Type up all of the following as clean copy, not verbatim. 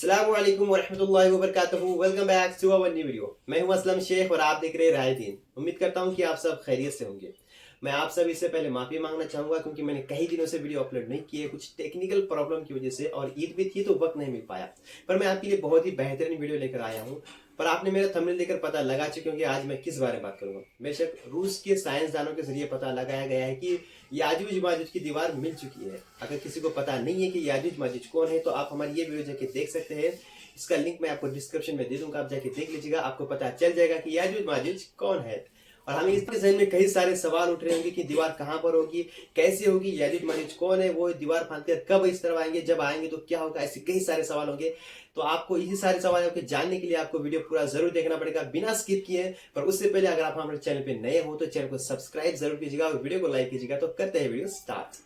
अस्सलामुअलैकुम वरहमतुल्लाहि वबरकातुहू। Welcome back to our new video. मैं हूं असलम शेख और आप देख रहे हैं राय दीन। उम्मीद करता हूं कि आप सब खैरियत से होंगे। मैं आप सभी से पहले माफ़ी मांगना चाहूँगा क्योंकि मैंने कई दिनों से वीडियो अपलोड नहीं किए, कुछ टेक्निकल प्रॉब्लम की वजह से, और ईद भी थी तो वक्त नहीं मिल पाया। पर मैं आपके लिए बहुत ही बेहतरीन वीडियो लेकर आया हूँ। पर आपने मेरा थंबनेल देखकर पता लगा चुके होंगे आज मैं किस बारे में बात करूँगा। बेशक रूस के साइंसदानों के जरिए पता लगाया गया है कि याजूज माजूज की दीवार मिल चुकी है। अगर किसी को पता नहीं है कि याजूज माजूज कौन है तो आप हमारी ये वीडियो जाके देख सकते हैं। इसका लिंक मैं आपको डिस्क्रिप्शन में दे दूंगा, आप जाके देख लीजिएगा, आपको पता चल जाएगा कि याजूज माजूज कौन है। और हमें इसके जहन में कई सारे सवाल उठ रहे होंगे कि दीवार कहाँ पर होगी, कैसे होगी, याजूज माजूज कौन है, वो दीवार फांदते कब इस तरफ आएंगे, जब आएंगे तो क्या होगा, ऐसे कई सारे सवाल होंगे। तो आपको यही सारे सवालों के जानने के लिए आपको वीडियो पूरा जरूर देखना पड़ेगा बिना स्किप किए। पर उससे पहले अगर आप हमारे चैनल पे नए हो तो चैनल को सब्सक्राइब जरूर कीजिएगा और वीडियो को लाइक कीजिएगा। तो करते हैं वीडियो स्टार्ट।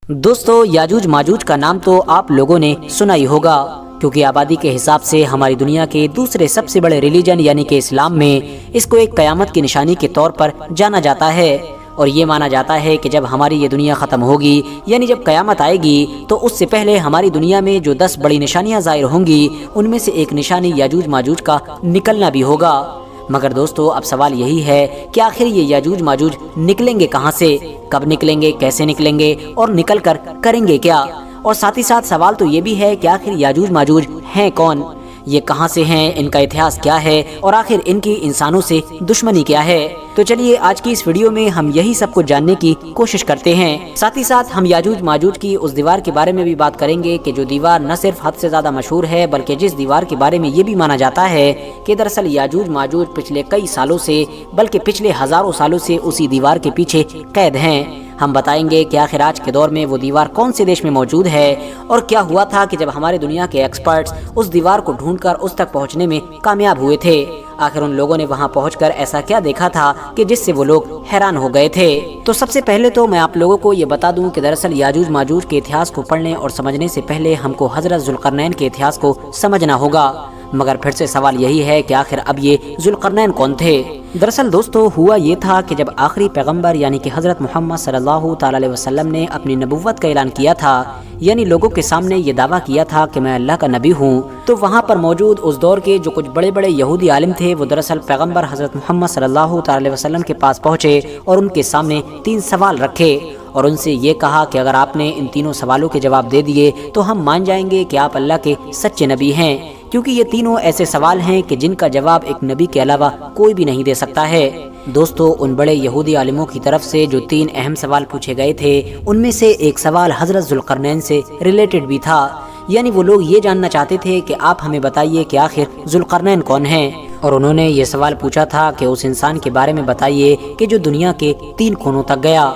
दोस्तों, याजूज माजूज का नाम तो आप लोगों ने सुना ही होगा, क्योंकि आबादी के हिसाब से हमारी दुनिया के दूसरे सबसे बड़े रिलीजन यानी कि इस्लाम में इसको एक कयामत की निशानी के तौर पर जाना जाता है। और ये माना जाता है कि जब हमारी ये दुनिया ख़त्म होगी, यानी जब कयामत आएगी, तो उससे पहले हमारी दुनिया में जो 10 बड़ी निशानियां ज़ाहिर होंगी, उनमें से एक निशानी याजूज माजूज का निकलना भी होगा। मगर दोस्तों, अब सवाल यही है कि आखिर ये याजूज माजूज निकलेंगे कहाँ से, कब निकलेंगे, कैसे निकलेंगे और निकल कर करेंगे क्या। और साथ ही साथ सवाल तो ये भी है कि आखिर याजूज माजूज हैं कौन, ये कहाँ से हैं, इनका इतिहास क्या है और आखिर इनकी इंसानों से दुश्मनी क्या है। तो चलिए आज की इस वीडियो में हम यही सब कुछ जानने की कोशिश करते हैं। साथ ही साथ हम याजूज माजूज की उस दीवार के बारे में भी बात करेंगे कि जो दीवार न सिर्फ हद से ज़्यादा मशहूर है, बल्कि जिस दीवार के बारे में ये भी माना जाता है कि दरअसल याजूज माजूज पिछले कई सालों से, बल्कि पिछले हज़ारों सालों से उसी दीवार के पीछे कैद हैं। हम बताएंगे कि आखिर आज के दौर में वो दीवार कौन से देश में मौजूद है और क्या हुआ था कि जब हमारे दुनिया के एक्सपर्ट्स उस दीवार को ढूंढकर उस तक पहुंचने में कामयाब हुए थे। आखिर उन लोगों ने वहां पहुंचकर ऐसा क्या देखा था कि जिससे वो लोग हैरान हो गए थे। तो सबसे पहले तो मैं आप लोगों को ये बता दूं कि दरअसल याजूज माजूज के इतिहास को पढ़ने और समझने से पहले हमको हजरत जुल्करनैन के इतिहास को समझना होगा। मगर फिर से सवाल यही है कि आखिर अब ये जुल्करनैन कौन थे। दरअसल दोस्तों, हुआ ये था कि जब आखिरी पैगंबर यानी कि हजरत मोहम्मद सल्लल्लाहु अलैहि वसल्लम ने अपनी नबुव्वत का ऐलान किया था, यानी लोगों के सामने ये दावा किया था कि मैं अल्लाह का नबी हूँ, तो वहाँ पर मौजूद उस दौर के जो कुछ बड़े बड़े यहूदी आलिम थे, वो दरअसल पैगंबर हजरत मोहम्मद सल्लल्लाहु अलैहि वसल्लम के पास पहुँचे और उनके सामने 3 सवाल रखे और उनसे ये कहा कि अगर आपने इन तीनों सवालों के जवाब दे दिए तो हम मान जाएंगे कि आप अल्लाह के सच्चे नबी हैं, क्योंकि ये तीनों ऐसे सवाल हैं कि जिनका जवाब एक नबी के अलावा कोई भी नहीं दे सकता है। दोस्तों, उन बड़े यहूदी आलिमों की तरफ से जो 3 अहम सवाल पूछे गए थे, उनमें से एक सवाल हजरत जुल्करनैन से रिलेटेड भी था। यानी वो लोग ये जानना चाहते थे कि आप हमें बताइए कि आखिर जुल्करनैन कौन है। और उन्होंने ये सवाल पूछा था कि उस इंसान के बारे में बताइए कि जो दुनिया के 3 कोनों तक गया।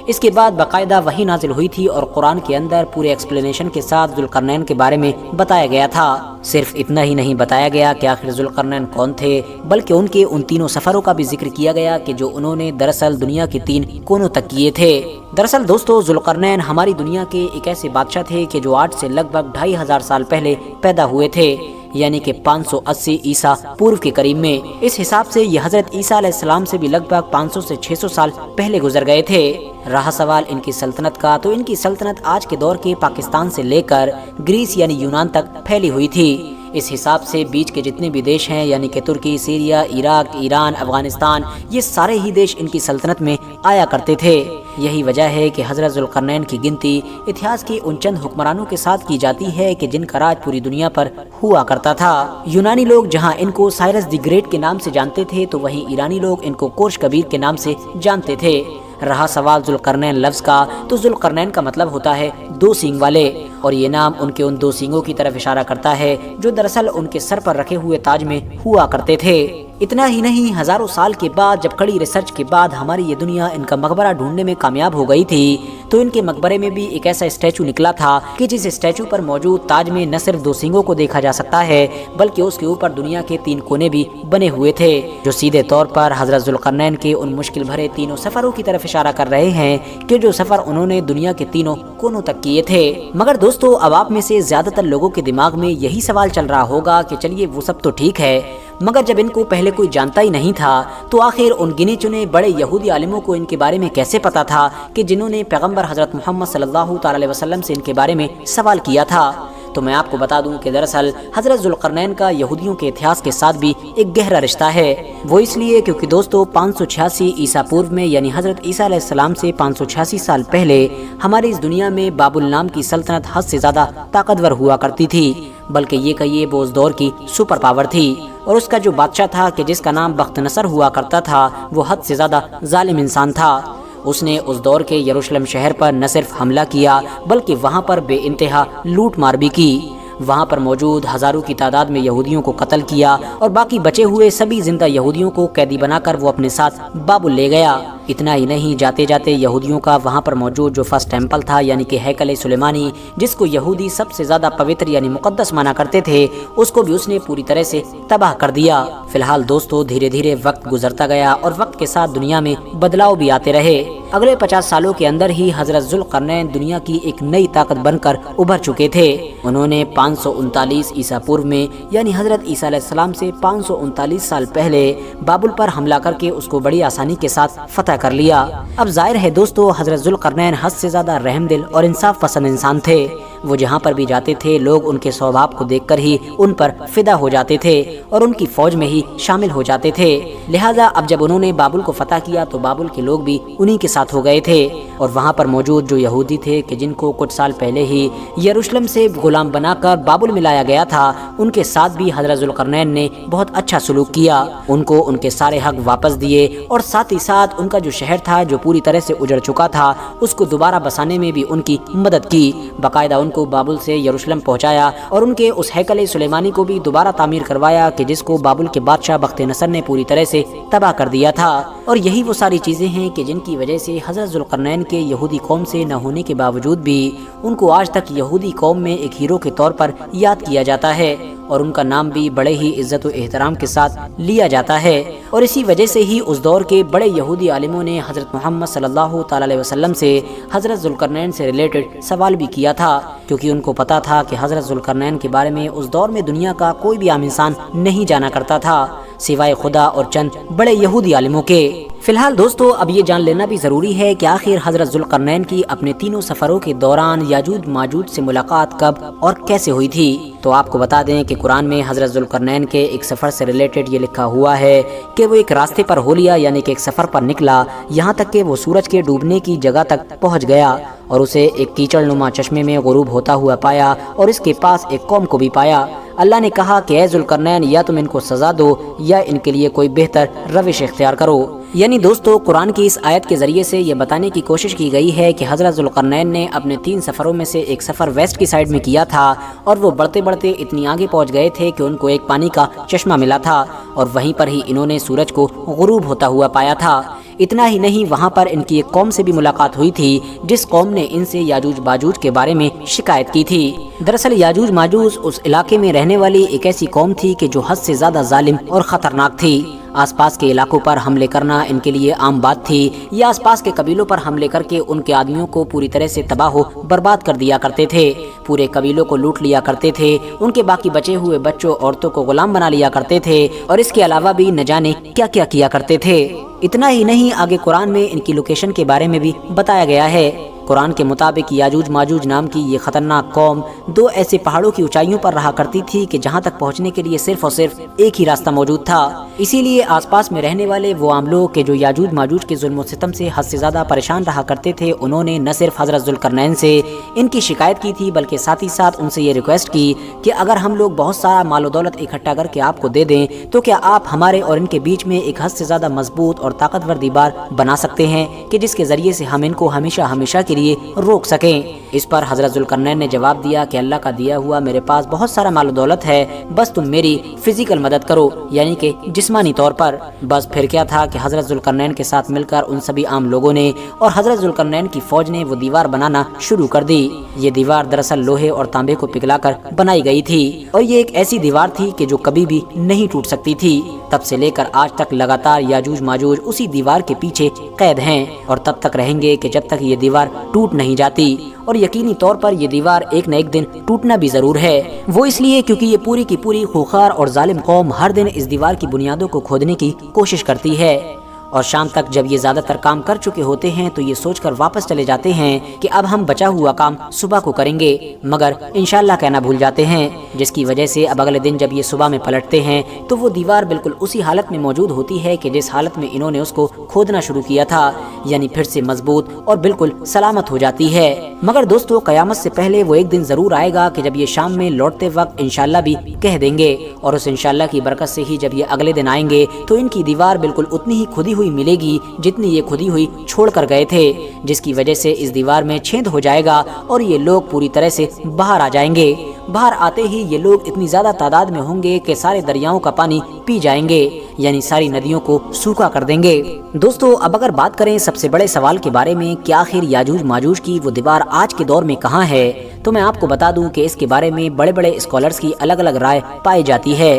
इसके बाद बाकायदा वही नाजिल हुई थी और कुरान के अंदर पूरे एक्सप्लेनेशन के साथ जुल्करनैन के बारे में बताया गया था। सिर्फ इतना ही नहीं बताया गया कि आखिर जुल्करनैन कौन थे, बल्कि उनके उन 3 सफरों का भी जिक्र किया गया कि जो उन्होंने दरअसल दुनिया के 3 कोनों तक किए थे। दरअसल दोस्तों, जुल्करनैन हमारी दुनिया के एक ऐसे बादशाह थे कि जो आज से लगभग 2500 साल पहले पैदा हुए थे, यानी कि 580 ईसा पूर्व के करीब में। इस हिसाब से ये हजरत ईसा अलैहिस्सलाम से भी लगभग 500 से 600 साल पहले गुजर गए थे। रहा सवाल इनकी सल्तनत का, तो इनकी सल्तनत आज के दौर के पाकिस्तान से लेकर ग्रीस यानी यूनान तक फैली हुई थी। इस हिसाब से बीच के जितने भी देश हैं, यानी कि तुर्की, सीरिया, इराक, ईरान, अफगानिस्तान, ये सारे ही देश इनकी सल्तनत में आया करते थे। यही वजह है कि हजरत जुल्करनैन की गिनती इतिहास के उन चंद हुक्मरानों के साथ की जाती है कि जिनका राज पूरी दुनिया पर हुआ करता था। यूनानी लोग जहां इनको साइरस द ग्रेट के नाम से जानते थे, तो वहीं ईरानी लोग इनको कोर्श कबीर के नाम से जानते थे। रहा सवाल जुल्करनैन लफ्ज़ का, तो जुल्करनैन का मतलब होता है 2 सींग वाले, और ये नाम उनके उन 2 सींगों की तरफ इशारा करता है जो दरअसल उनके सर पर रखे हुए ताज में हुआ करते थे। इतना ही नहीं, हजारों साल के बाद जब कड़ी रिसर्च के बाद हमारी ये दुनिया इनका मकबरा ढूंढने में कामयाब हो गई थी, तो इनके मकबरे में भी एक ऐसा स्टैचू निकला था कि जिस स्टैचू पर मौजूद ताज में न सिर्फ 2 सींगों को देखा जा सकता है, बल्कि उसके ऊपर दुनिया के 3 कोने भी बने हुए थे, जो सीधे तौर पर हजरत जुल्करनैन के उन मुश्किल भरे 3 सफरों की तरफ इशारा कर रहे हैं कि जो सफर उन्होंने दुनिया के 3 कोनों तक किए थे। मगर दोस्तों, अब आप में से ज्यादातर लोगों के दिमाग में यही सवाल चल रहा होगा कि चलिए वो सब तो ठीक है, मगर जब इनको पहले कोई जानता ही नहीं था तो आखिर उन गिने चुने बड़े यहूदी आलिमों को इनके बारे में कैसे पता था कि जिन्होंने पैगंबर हजरत मोहम्मद सल्लल्लाहु अलैहि वसल्लम से इनके बारे में सवाल किया था। तो मैं आपको बता दूं कि दरअसल हजरत जुल्करनैन का यहूदियों के इतिहास के साथ भी एक गहरा रिश्ता है। वो इसलिए क्योंकि दोस्तों 586 ईसा पूर्व में यानी हजरत ईसा अलैहिस्सलाम से 586 साल पहले हमारी इस दुनिया में बाबुल नाम की सल्तनत हद से ज्यादा ताकतवर हुआ करती थी, बल्कि ये कहिए वो उस दौर की सुपर पावर थी। और उसका जो बादशाह था कि जिसका नाम बख्त नसर हुआ करता था, वो हद से ज्यादा जालिम इंसान था। उसने उस दौर के यरूशलेम शहर पर न सिर्फ हमला किया बल्कि वहाँ पर बेइंतहा लूट मार भी की। वहाँ पर मौजूद हजारों की तादाद में यहूदियों को कत्ल किया और बाकी बचे हुए सभी जिंदा यहूदियों को कैदी बनाकर वो अपने साथ बाबुल ले गया। इतना ही नहीं, जाते जाते यहूदियों का वहाँ पर मौजूद जो फर्स्ट टेम्पल था यानी कि हैकल सुलेमानी, जिसको यहूदी सबसे ज्यादा पवित्र यानी मुकद्दस माना करते थे, उसको भी उसने पूरी तरह से तबाह कर दिया। फिलहाल दोस्तों धीरे धीरे वक्त गुजरता गया और वक्त के साथ दुनिया में बदलाव भी आते रहे। अगले 50 सालों के अंदर ही हजरत जुल्करनैन दुनिया की एक नई ताकत बनकर उभर चुके थे। उन्होंने 539 ईसा पूर्व में यानी हजरत ईसा अलैहिस्सलाम से 539 साल पहले बाबुल पर हमला करके उसको बड़ी आसानी के साथ फतह कर लिया। अब जाहिर है दोस्तों हजरत जुल्करनैन हद से ज्यादा रहमदिल और इंसाफ पसंद इंसान थे। वो जहाँ पर भी जाते थे लोग उनके स्वभाव को देखकर ही उन पर फिदा हो जाते थे और उनकी फौज में ही शामिल हो जाते थे। लिहाजा अब जब उन्होंने बाबुल को फतह किया तो बाबुल के लोग भी उन्हीं के साथ हो गए थे और वहाँ पर मौजूद जो यहूदी थे कि जिनको कुछ साल पहले ही यरूशलेम से गुलाम बनाकर बाबुल में लाया गया था, उनके साथ भी हजरत जुल्करनैन ने बहुत अच्छा सलूक किया। उनको उनके सारे हक वापस दिए और साथ ही साथ उनका जो शहर था जो पूरी तरह से उजड़ चुका था उसको दोबारा बसाने में भी उनकी मदद की। बाकायदा उनको बाबुल से यरूशलेम पहुंचाया और उनके उस हैकल सुलेमानी को भी दोबारा तामीर करवाया कि जिसको बाबुल के बादशाह बख्त नसर ने पूरी तरह से तबाह कर दिया था। और यही वो सारी चीजें हैं कि जिनकी वजह से हजरत जुल्करनैन के यहूदी कौम से न होने के बावजूद भी उनको आज तक यहूदी कौम में एक हीरो के तौर पर याद किया जाता है और उनका नाम भी बड़े ही इज्जत और एहतराम के साथ लिया जाता है। और इसी वजह से ही उस दौर के बड़े यहूदी आलिमों ने हजरत मोहम्मद सल्लल्लाहु अलैहि वसल्लम से हजरत जुल्करनैन से रिलेटेड सवाल भी किया था, क्योंकि उनको पता था कि हजरत जुल्करनैन के बारे में उस दौर में दुनिया का कोई भी आम इंसान नहीं जाना करता था सिवाय खुदा और चंद बड़े यहूदी आलिमों के। फिलहाल दोस्तों अब ये जान लेना भी ज़रूरी है कि आखिर हजरत जुल्करनैन की अपने तीनों सफ़रों के दौरान याजूज माजूज से मुलाकात कब और कैसे हुई थी। तो आपको बता दें कि कुरान में हजरत जुल्करनैन के एक सफ़र से रिलेटेड ये लिखा हुआ है कि वो एक रास्ते पर हो लिया यानी कि एक सफ़र पर निकला, यहाँ तक कि वो सूरज के डूबने की जगह तक पहुँच गया और उसे एक कीचड़ नुमा चश्मे में गुरूब होता हुआ पाया और इसके पास एक कौम को भी पाया। अल्लाह ने कहा कि ऐ जुल्करनैन या तुम इनको सज़ा दो या इनके लिए कोई बेहतर रविश इख्तियार करो। यानी दोस्तों कुरान की इस आयत के ज़रिए से ये बताने की कोशिश की गई है कि हज़रत जुल्करनैन ने अपने 3 सफ़रों में से एक सफ़र वेस्ट की साइड में किया था और वो बढ़ते बढ़ते इतनी आगे पहुंच गए थे कि उनको एक पानी का चश्मा मिला था और वहीं पर ही इन्होंने सूरज को गुरूब होता हुआ पाया था। इतना ही नहीं, वहाँ पर इनकी एक कौम से भी मुलाकात हुई थी जिस कौम ने इनसे याजूज माजूज के बारे में शिकायत की थी। दरअसल याजूज माजूज उस इलाके में रहने वाली एक ऐसी कौम थी कि जो हद से ज़्यादा जालिम और ख़तरनाक थी। आसपास के इलाकों पर हमले करना इनके लिए आम बात थी। या आसपास के कबीलों पर हमले करके उनके आदमियों को पूरी तरह से तबाह बर्बाद कर दिया करते थे, पूरे कबीलों को लूट लिया करते थे, उनके बाकी बचे हुए बच्चों औरतों को गुलाम बना लिया करते थे और इसके अलावा भी न जाने क्या क्या किया करते थे। इतना ही नहीं, आगे कुरान में इनकी लोकेशन के बारे में भी बताया गया है। कुरान के मुताबिक याजूज माजूज नाम की ये खतरनाक कौम 2 ऐसे पहाड़ों की ऊंचाइयों पर रहा करती थी कि जहां तक पहुंचने के लिए सिर्फ और सिर्फ एक ही रास्ता मौजूद था। इसीलिए आसपास में रहने वाले वो आम लोग के जो याजूज माजूज के जुल्म सितम से हद से ज्यादा परेशान रहा करते थे, उन्होंने न सिर्फ हजरत जुल्करनैन से इनकी शिकायत की थी बल्कि साथ ही साथ उनसे ये रिक्वेस्ट की कि अगर हम लोग बहुत सारा मालो दौलत इकट्ठा करके आपको दे दें तो क्या आप हमारे और इनके बीच में एक हद से ज्यादा मजबूत और ताकतवर दीवार बना सकते हैं कि जिसके जरिए से हम इनको हमेशा हमेशा के लिए रोक सकें। इस पर हजरत जुल्करनैन ने जवाब दिया कि अल्लाह का दिया हुआ मेरे पास बहुत सारा माल दौलत है, बस तुम मेरी फिजिकल मदद करो यानी कि जिस्मानी तौर पर। बस फिर क्या था कि हजरत जुल्करनैन के साथ मिलकर उन सभी आम लोगों ने और हजरत जुल्करनैन की फौज ने वो दीवार बनाना शुरू कर दी। ये दीवार दरअसल लोहे और तांबे को पिघलाकर बनाई गई थी और ये एक ऐसी दीवार थी कि जो कभी भी नहीं टूट सकती थी। तब से लेकर आज तक लगातार याजूज माजूज उसी दीवार के पीछे कैद हैं और तब तक रहेंगे कि जब तक ये दीवार टूट नहीं जाती। और यकीनी तौर पर ये दीवार एक न एक दिन टूटना भी जरूर है। वो इसलिए क्योंकि ये पूरी की पूरी खूंखार और जालिम कौम हर दिन इस दीवार की बुनियादों को खोदने की कोशिश करती है और शाम तक जब ये ज्यादातर काम कर चुके होते हैं तो ये सोचकर वापस चले जाते हैं कि अब हम बचा हुआ काम सुबह को करेंगे, मगर इंशाल्लाह कहना भूल जाते हैं, जिसकी वजह से अब अगले दिन जब ये सुबह में पलटते हैं तो वो दीवार बिल्कुल उसी हालत में मौजूद होती है कि जिस हालत में इन्होंने उसको खोदना शुरू किया था, यानी फिर से मजबूत और बिल्कुल सलामत हो जाती है। मगर दोस्तों, कयामत से पहले वो एक दिन जरूर आएगा कि जब ये शाम में लौटते वक्त इंशाल्लाह भी कह देंगे, और उस इंशाल्लाह की बरकत से ही जब ये अगले दिन आएंगे तो इनकी दीवार बिल्कुल उतनी ही खुदी हुई मिलेगी जितनी ये खुदी हुई छोड़ कर गए थे, जिसकी वजह से इस दीवार में छेद हो जाएगा और ये लोग पूरी तरह से बाहर आ जाएंगे। बाहर आते ही ये लोग इतनी ज्यादा तादाद में होंगे कि सारे दरियाओं का पानी पी जाएंगे, यानी सारी नदियों को सूखा कर देंगे। दोस्तों, अब अगर बात करें सबसे बड़े सवाल के बारे में कि आखिर याजूज माजूज की वो दीवार आज के दौर में कहाँ है, तो मैं आपको बता दूं कि इसके बारे में बड़े बड़े स्कॉलर्स की अलग अलग राय पाई जाती है।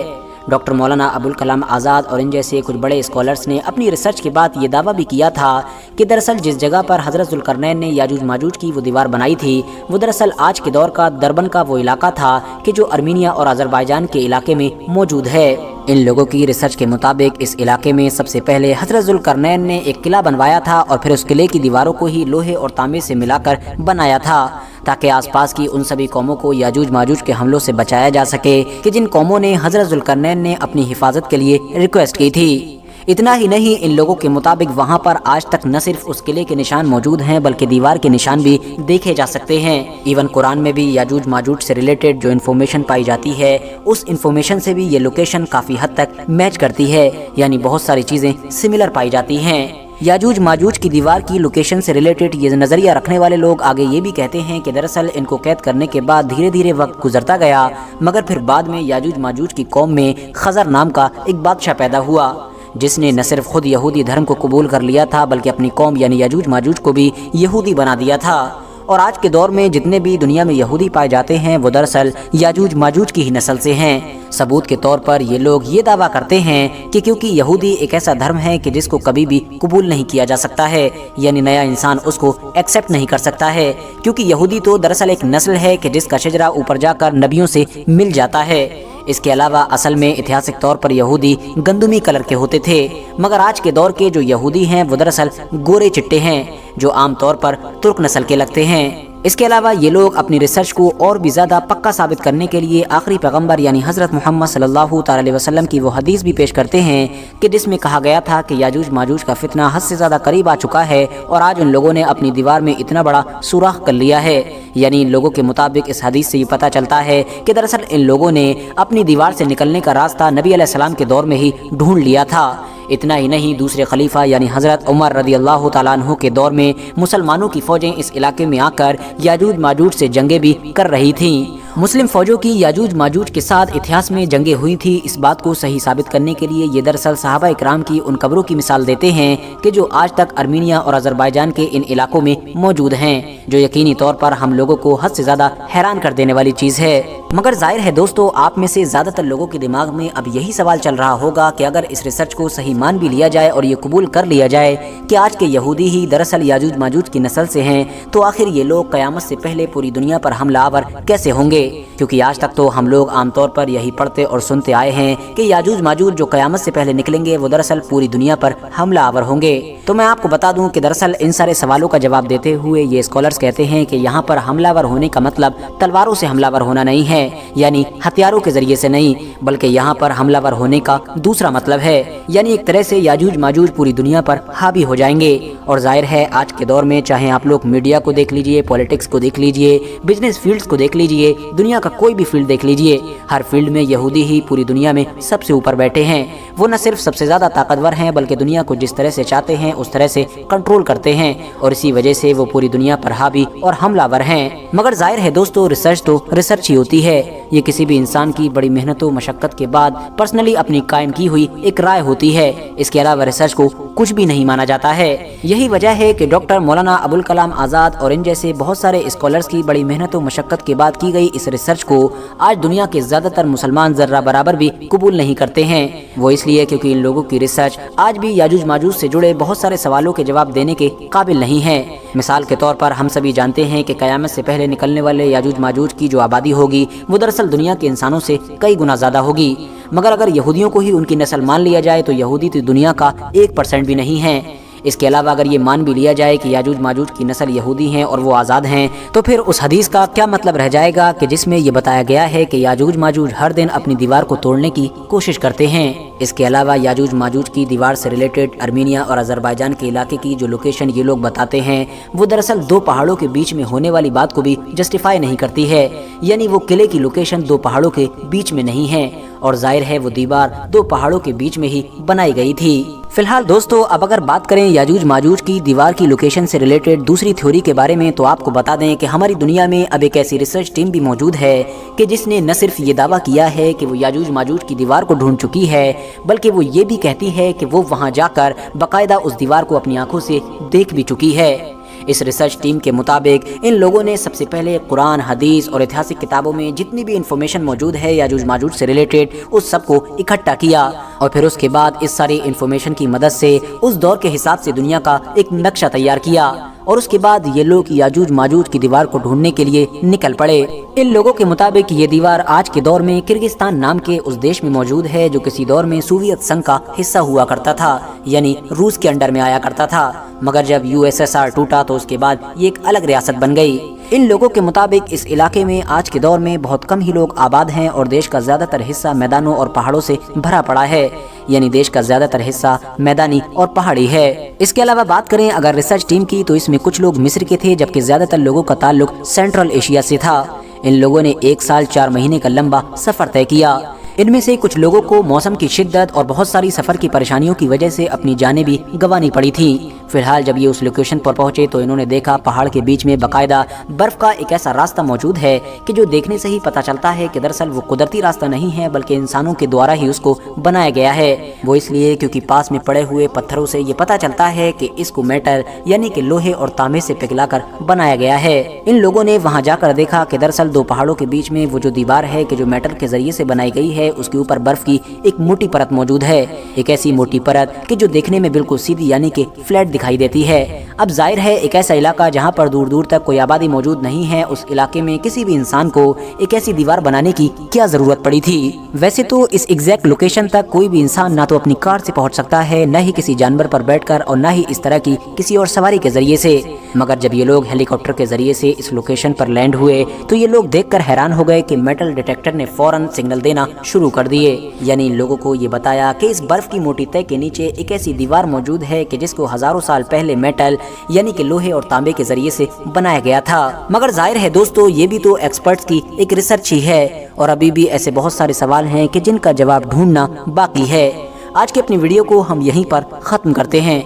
डॉक्टर मौलाना अबुल कलाम आज़ाद और इन जैसे कुछ बड़े स्कॉलर्स ने अपनी रिसर्च के बाद ये दावा भी किया था कि दरअसल जिस जगह पर हज़रत ज़ुल्करनैन ने याजूज माजूज की वो दीवार बनाई थी वो दरअसल आज के दौर का दरबन का वो इलाका था कि जो अर्मीनिया और अज़रबैजान के इलाके में मौजूद है। इन लोगों की रिसर्च के मुताबिक इस इलाके में सबसे पहले हज़रत ज़ुल्करनैन ने एक किला बनवाया था और फिर उस किले की दीवारों को ही लोहे और तांबे से मिलाकर बनाया था ताकि आसपास की उन सभी कौमों को याजूज माजूज के हमलों से बचाया जा सके कि जिन कौमों ने हज़रत ज़ुल्करनैन ने अपनी हिफाजत के लिए रिक्वेस्ट की थी। इतना ही नहीं, इन लोगों के मुताबिक वहाँ पर आज तक न सिर्फ उस किले के निशान मौजूद हैं बल्कि दीवार के निशान भी देखे जा सकते हैं। इवन कुरान में भी याजूज माजूज से रिलेटेड जो इन्फॉर्मेशन पाई जाती है उस इन्फॉर्मेशन से भी ये लोकेशन काफ़ी हद तक मैच करती है, यानी बहुत सारी चीज़ें सिमिलर पाई जाती हैं। याजूज माजूज की दीवार की लोकेशन से रिलेटेड ये नज़रिया रखने वाले लोग आगे ये भी कहते हैं कि दरअसल इनको कैद करने के बाद धीरे धीरे वक्त गुजरता गया, मगर फिर बाद में याजूज माजूज की कौम में खज़र नाम का एक बादशाह पैदा हुआ जिसने न सिर्फ खुद यहूदी धर्म को कबूल कर लिया था बल्कि अपनी कौम यानी याजूज माजूज को भी यहूदी बना दिया था। और आज के दौर में जितने भी दुनिया में यहूदी पाए जाते हैं वो दरअसल याजूज माजूज की ही नस्ल से हैं। सबूत के तौर पर ये लोग ये दावा करते हैं कि क्योंकि यहूदी एक ऐसा धर्म है कि जिसको कभी भी कबूल नहीं किया जा सकता है, यानी नया इंसान उसको एक्सेप्ट नहीं कर सकता है, क्योंकि यहूदी तो दरअसल एक नस्ल है कि जिसका शजरा ऊपर जाकर नबियों से मिल जाता है। इसके अलावा असल में ऐतिहासिक तौर पर यहूदी गंदुमी कलर के होते थे, मगर आज के दौर के जो यहूदी हैं वो दरअसल गोरे चिट्टे हैं जो आम तौर पर तुर्क नस्ल के लगते हैं। इसके अलावा ये लोग अपनी रिसर्च को और भी ज़्यादा पक्का साबित करने के लिए आखिरी पैगंबर यानी हज़रत मोहम्मद सल्लल्लाहु अलैहि वसल्लम की वो हदीस भी पेश करते हैं कि जिसमें कहा गया था कि याजूज माजूज का फितना हद से ज़्यादा करीब आ चुका है और आज उन लोगों ने अपनी दीवार में इतना बड़ा सुराख कर लिया है। यानी इन लोगों के मुताबिक इस हदीस से ये पता चलता है कि दरअसल इन लोगों ने अपनी दीवार से निकलने का रास्ता नबी अलैहिस्सलाम के दौर में ही ढूंढ लिया था। इतना ही नहीं, दूसरे खलीफा यानी हज़रत उमर रज़ियल्लाहु ताला अन्हु के दौर में मुसलमानों की फ़ौजें इस इलाके में आकर याजूज माजूज से जंगें भी कर रही थीं। मुस्लिम फ़ौजों की याजूज माजूज के साथ इतिहास में जंगें हुई थी। इस बात को सही साबित करने के लिए ये दरअसल सहाबा इकराम की उन कब्रों की मिसाल देते हैं कि जो आज तक अर्मीनिया और अज़रबैजान के इन इलाकों में मौजूद हैं, जो यकीनी तौर पर हम लोगों को हद से ज़्यादा हैरान कर देने वाली चीज़ है। मगर जाहिर है दोस्तों, आप में से ज़्यादातर लोगों के दिमाग में अब यही सवाल चल रहा होगा कि अगर इस रिसर्च को सही मान भी लिया जाए और ये कबूल कर लिया जाए कि आज के यहूदी ही दरअसल याजूज माजूज की नस्ल से हैं, तो आखिर ये लोग क़यामत से पहले पूरी दुनिया पर हमलावर कैसे होंगे? क्योंकि आज तक तो हम लोग आमतौर पर यही पढ़ते और सुनते आए हैं कि याजूज माजूज जो क़यामत से पहले निकलेंगे वो दरअसल पूरी दुनिया पर हमलावर होंगे। तो मैं आपको बता दूं कि दरअसल इन सारे सवालों का जवाब देते हुए ये स्कॉलर्स कहते हैं कि यहाँ पर हमलावर होने का मतलब तलवारों से हमलावर होना नहीं है, यानी हथियारों के जरिए से नहीं, बल्कि यहाँ पर हमलावर होने का दूसरा मतलब है, यानी एक तरह से याजूज माजूज पूरी दुनिया पर हावी हो जाएंगे। और जाहिर है आज के दौर में चाहे आप लोग मीडिया को देख लीजिए, पॉलिटिक्स को देख लीजिए, बिजनेस फील्ड्स को देख लीजिए, दुनिया का कोई भी फील्ड देख लीजिए, हर फील्ड में यहूदी ही पूरी दुनिया में सबसे ऊपर बैठे हैं। वो न सिर्फ सबसे ज़्यादा ताकतवर हैं बल्कि दुनिया को जिस तरह से चाहते हैं उस तरह से कंट्रोल करते हैं और इसी वजह से वो पूरी दुनिया पर हावी और हमलावर हैं। मगर जाहिर है दोस्तों, रिसर्च तो रिसर्च ही होती है। ये किसी भी इंसान की बड़ी मेहनत व मशक्क़त के बाद पर्सनली अपनी कायम की हुई एक राय होती है। इसके अलावा रिसर्च को कुछ भी नहीं माना जाता है। यही वजह है कि डॉक्टर मौलाना अबुल कलाम आज़ाद और इन जैसे बहुत सारे स्कॉलर्स की बड़ी मेहनत और मशक्क़त के बाद की गई इस रिसर्च को आज दुनिया के ज़्यादातर मुसलमान ज़र्रा बराबर भी कबूल नहीं करते हैं। वो इसलिए क्योंकि इन लोगों की रिसर्च आज भी याजूज माजूज से जुड़े बहुत सारे सवालों के जवाब देने के काबिल नहीं है। मिसाल के तौर पर हम सभी जानते हैं कि क़यामत से पहले निकलने वाले याजूज माजूज की जो आबादी होगी वो दरअसल दुनिया के इंसानों से कई गुना ज़्यादा होगी। मगर अगर यहूदियों को ही उनकी नस्ल मान लिया जाए तो यहूदी तो दुनिया का 1% भी नहीं है। इसके अलावा अगर ये मान भी लिया जाए कि याजूज माजूज की नस्ल यहूदी हैं और वो आज़ाद हैं, तो फिर उस हदीस का क्या मतलब रह जाएगा कि जिसमें ये बताया गया है कि याजूज माजूज हर दिन अपनी दीवार को तोड़ने की कोशिश करते हैं। इसके अलावा याजूज माजूज की दीवार से रिलेटेड अर्मीनिया और अज़रबैजान के इलाके की जो लोकेशन ये लोग बताते हैं वो दरअसल 2 पहाड़ों के बीच में होने वाली बात को भी जस्टिफाई नहीं करती है। यानी वो किले की लोकेशन 2 पहाड़ों के बीच में नहीं है और जाहिर है वो दीवार 2 पहाड़ों के बीच में ही बनाई गई थी। फिलहाल दोस्तों, अब अगर बात करें याजूज माजूज की दीवार की लोकेशन से रिलेटेड दूसरी थ्योरी के बारे में, तो आपको बता दें कि हमारी दुनिया में अब एक ऐसी रिसर्च टीम भी मौजूद है कि जिसने न सिर्फ ये दावा किया है कि वो याजूज माजूज की दीवार को ढूंढ चुकी है, बल्कि वो ये भी कहती है कि वो वहाँ जाकर बाकायदा उस दीवार को अपनी आंखों से देख भी चुकी है। इस रिसर्च टीम के मुताबिक इन लोगों ने सबसे पहले कुरान, हदीस और ऐतिहासिक किताबों में जितनी भी इंफॉर्मेशन मौजूद है याजूज माजूज से रिलेटेड उस सब को इकट्ठा किया और फिर उसके बाद इस सारी इंफॉर्मेशन की मदद से उस दौर के हिसाब से दुनिया का एक नक्शा तैयार किया और उसके बाद ये लोग याजूज माजूज की दीवार को ढूंढने के लिए निकल पड़े। इन लोगों के मुताबिक ये दीवार आज के दौर में किर्गिस्तान नाम के उस देश में मौजूद है जो किसी दौर में सोवियत संघ का हिस्सा हुआ करता था, यानी रूस के अंडर में आया करता था। मगर जब USSR टूटा तो उसके बाद ये एक अलग रियासत बन गई। इन लोगों के मुताबिक इस इलाके में आज के दौर में बहुत कम ही लोग आबाद हैं और देश का ज्यादातर हिस्सा मैदानों और पहाड़ों से भरा पड़ा है, यानी देश का ज्यादातर हिस्सा मैदानी और पहाड़ी है। इसके अलावा बात करें अगर रिसर्च टीम की, तो इसमें कुछ लोग मिस्र के थे जबकि ज्यादातर लोगों का ताल्लुक सेंट्रल एशिया से था। इन लोगों ने 1 साल 4 महीने का लंबा सफर तय किया। इनमें से कुछ लोगों को मौसम की शिद्दत और बहुत सारी सफर की परेशानियों की वजह से अपनी जानें भी गंवानी पड़ी थी। फिलहाल जब ये उस लोकेशन पर पहुंचे तो इन्होंने देखा पहाड़ के बीच में बाकायदा बर्फ का एक ऐसा रास्ता मौजूद है कि जो देखने से ही पता चलता है कि दरअसल वो कुदरती रास्ता नहीं है बल्कि इंसानों के द्वारा ही उसको बनाया गया है। वो इसलिए क्योंकि पास में पड़े हुए पत्थरों से ये पता चलता है कि इसको मेटल यानी कि लोहे और तांबे से पिघलाकर बनाया गया है। इन लोगों ने वहाँ जाकर देखा कि दरअसल 2 पहाड़ों के बीच में वो जो दीवार है कि जो मेटल के जरिए से बनाई गई है उसके ऊपर बर्फ की एक मोटी परत मौजूद है, एक ऐसी मोटी परत कि जो देखने में बिल्कुल सीधी यानी कि फ्लैट दिखाई देती है। अब जाहिर है एक ऐसा इलाका जहाँ पर दूर दूर तक कोई आबादी मौजूद नहीं है, उस इलाके में किसी भी इंसान को एक ऐसी दीवार बनाने की क्या जरूरत पड़ी थी। वैसे तो इस एग्जैक्ट लोकेशन तक कोई भी इंसान ना तो अपनी कार से पहुंच सकता है, न ही किसी जानवर पर बैठकर और न ही इस तरह की किसी और सवारी के जरिए से। मगर जब ये लोग हेलीकॉप्टर के जरिए से इस लोकेशन पर लैंड हुए तो ये लोग देखकर हैरान हो गए कि मेटल डिटेक्टर ने फौरन सिग्नल देना शुरू कर दिए। यानी इन लोगों को ये बताया कि इस बर्फ की मोटी तह के नीचे एक ऐसी दीवार मौजूद है कि जिसको हजारों साल पहले मेटल यानी कि लोहे और तांबे के जरिए से बनाया गया था। मगर जाहिर है दोस्तों, ये भी तो एक्सपर्ट्स की एक रिसर्च ही है और अभी भी ऐसे बहुत सारे सवाल हैं कि जिनका जवाब ढूंढना बाकी है। आज की अपनी वीडियो को हम यहीं पर खत्म करते हैं।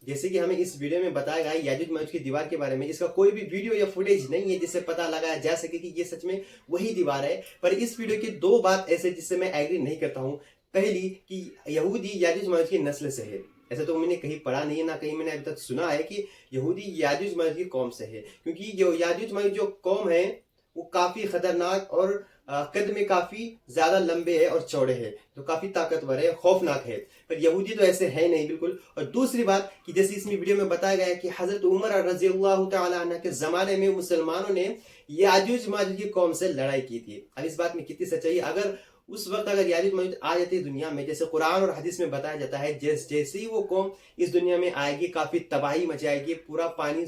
जैसे कि हमें इस वीडियो में बताया गया याजूज माजूज की दीवार के बारे में, इसका कोई भी वीडियो या फुटेज नहीं है जिससे पता लगाया जा सके कि ये सच में वही दीवार है। पर इस वीडियो की 2 बात ऐसे जिससे मैं एग्री नहीं करता हूँ। पहली कि यहूदी याजूज माजूज की नस्ल से है, ऐसा तो मैंने कहीं पढ़ा नहीं है, ना कहीं मैंने अभी तक सुना है कि यहूदी याजूज माजूज की कौम से है, क्योंकि जो याजूज माजूज जो कौम है वो काफी खतरनाक और कद में काफी ज्यादा लंबे है और चौड़े हैं, तो काफी ताकतवर है, खौफनाक है। पर यहूदी तो ऐसे है नहीं बिल्कुल। और दूसरी बात कि जैसे इसमें वीडियो में बताया गया है कि हजरत उमर रज़ियल्लाहु तआला अन्हु के जमाने में मुसलमानों ने याजूज माजूज की कौम से लड़ाई की थी। अब इस बात में कितनी सच्चाई है, अगर उस वक्त अगर याजूज माजूज आ जाती है दुनिया में, जैसे कुरान और हदीस में बताया जाता है, जैसे ही वो कौम इस दुनिया में आएगी काफी तबाही मचाएगी, पूरा पानी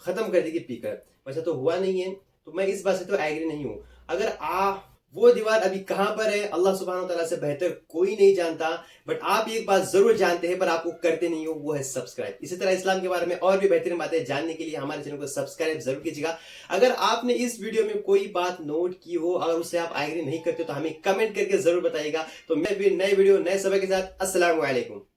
खत्म कर देगी पीकर। वैसा तो हुआ नहीं है, तो मैं इस बात से तो एग्री नहीं हूँ। अगर वो दीवार अभी कहाँ पर है अल्लाह सुब्हानहू तआला से बेहतर कोई नहीं जानता, बट आप एक बात जरूर जानते हैं पर आप वो करते नहीं हो, वो है सब्सक्राइब। इसी तरह इस्लाम के बारे में और भी बेहतरीन बातें जानने के लिए हमारे चैनल को सब्सक्राइब जरूर कीजिएगा। अगर आपने इस वीडियो में कोई बात नोट की हो और उससे आप एग्री नहीं करते तो हमें कमेंट करके जरूर बताइएगा। तो मैं भी नए वीडियो नए सबक के साथ अस्सलाम वालेकुम।